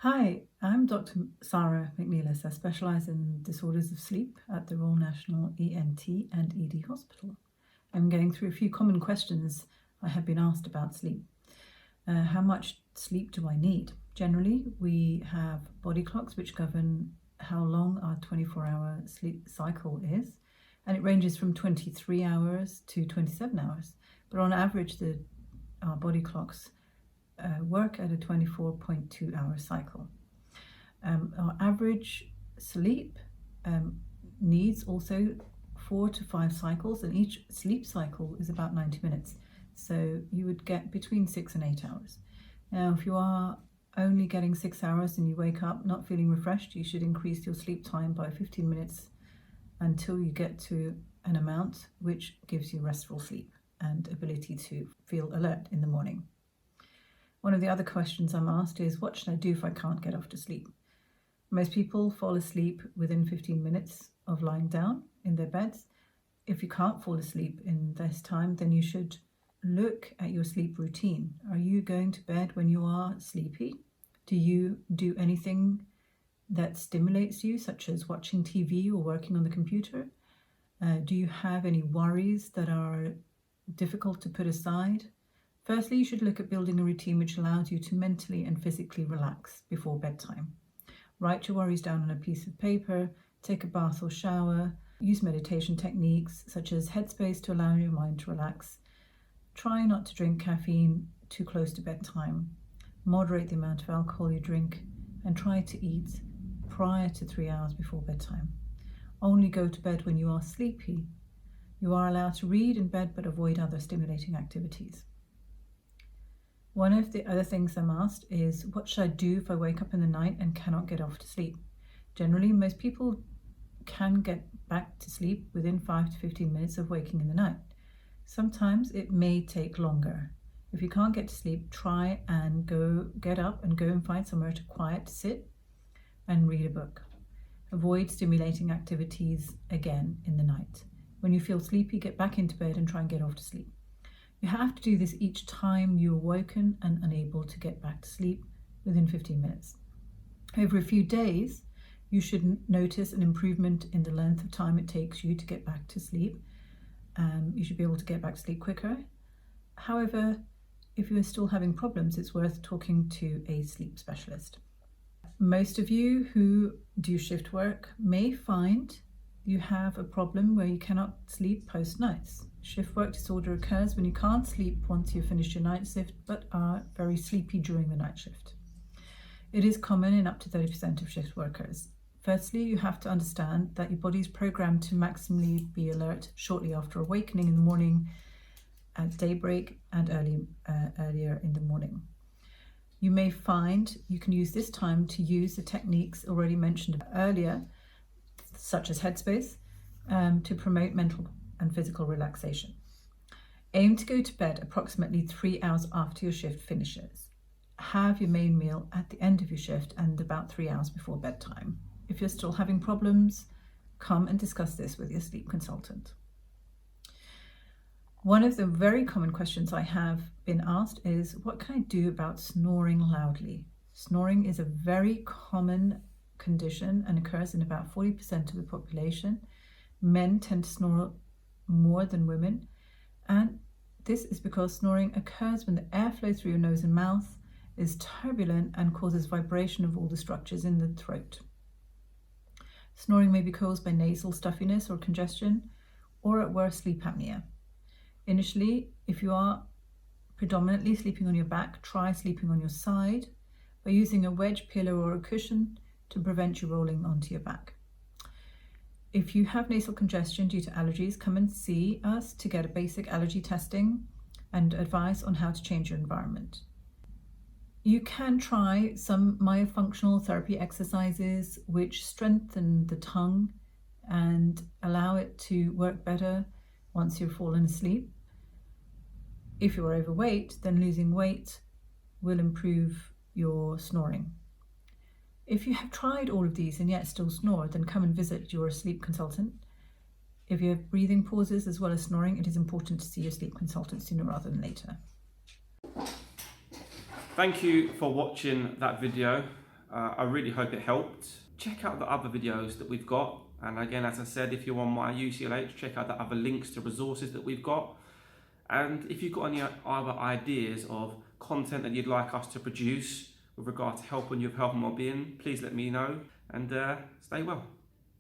Hi, I'm Dr. Sara McNeillis. I specialise in disorders of sleep at the Royal National ENT and ED Hospital. I'm going through a few common questions I have been asked about sleep. How much sleep do I need? Generally, we have body clocks which govern how long our 24-hour sleep cycle is, and it ranges from 23 hours to 27 hours. But on average, our body clocks work at a 24.2 hour cycle. Our average sleep needs also 4 to 5 cycles, and each sleep cycle is about 90 minutes. So you would get between 6 and 8 hours. Now, if you are only getting 6 hours and you wake up not feeling refreshed, you should increase your sleep time by 15 minutes until you get to an amount which gives you restful sleep and ability to feel alert in the morning. One of the other questions I'm asked is, what should I do if I can't get off to sleep? Most people fall asleep within 15 minutes of lying down in their beds. If you can't fall asleep in this time, then you should look at your sleep routine. Are you going to bed when you are sleepy? Do you do anything that stimulates you, such as watching TV or working on the computer? Do you have any worries that are difficult to put aside? Firstly, you should look at building a routine which allows you to mentally and physically relax before bedtime. Write your worries down on a piece of paper, take a bath or shower, use meditation techniques such as Headspace to allow your mind to relax. Try not to drink caffeine too close to bedtime. Moderate the amount of alcohol you drink, and try to eat prior to 3 hours before bedtime. Only go to bed when you are sleepy. You are allowed to read in bed, but avoid other stimulating activities. One of the other things I'm asked is, what should I do if I wake up in the night and cannot get off to sleep? Generally, most people can get back to sleep within 5 to 15 minutes of waking in the night. Sometimes it may take longer. If you can't get to sleep, try and get up and go and find somewhere quiet to sit and read a book. Avoid stimulating activities again in the night. When you feel sleepy, get back into bed and try and get off to sleep. You have to do this each time you're woken and unable to get back to sleep within 15 minutes. Over a few days, you should notice an improvement in the length of time it takes you to get back to sleep. You should be able to get back to sleep quicker. However, if you are still having problems, it's worth talking to a sleep specialist. Most of you who do shift work may find you have a problem where you cannot sleep post nights. Shift work disorder occurs when you can't sleep once you've finished your night shift, but are very sleepy during the night shift. It is common in up to 30% of shift workers. Firstly, you have to understand that your body is programmed to maximally be alert shortly after awakening in the morning, at daybreak, and earlier in the morning. You may find you can use this time to use the techniques already mentioned earlier, such as Headspace, to promote mental and physical relaxation. Aim to go to bed approximately 3 hours after your shift finishes. Have your main meal at the end of your shift and about 3 hours before bedtime. If you're still having problems, come and discuss this with your sleep consultant. One of the very common questions I have been asked is, what can I do about snoring loudly? Snoring is a very common condition and occurs in about 40% of the population. Men tend to snore more than women, and this is because snoring occurs when the airflow through your nose and mouth is turbulent and causes vibration of all the structures in the throat. Snoring may be caused by nasal stuffiness or congestion, or at worst, sleep apnea. Initially, if you are predominantly sleeping on your back, try sleeping on your side by using a wedge pillow or a cushion to prevent you rolling onto your back. If you have nasal congestion due to allergies, come and see us to get a basic allergy testing and advice on how to change your environment. You can try some myofunctional therapy exercises which strengthen the tongue and allow it to work better once you've fallen asleep. If you're overweight, then losing weight will improve your snoring. If you have tried all of these and yet still snore, then come and visit your sleep consultant. If you have breathing pauses as well as snoring, it is important to see your sleep consultant sooner rather than later. Thank you for watching that video. I really hope it helped. Check out the other videos that we've got. And again, as I said, if you're on my UCLH, check out the other links to resources that we've got. And if you've got any other ideas of content that you'd like us to produce with regard to helping you with health and wellbeing, please let me know, and stay well.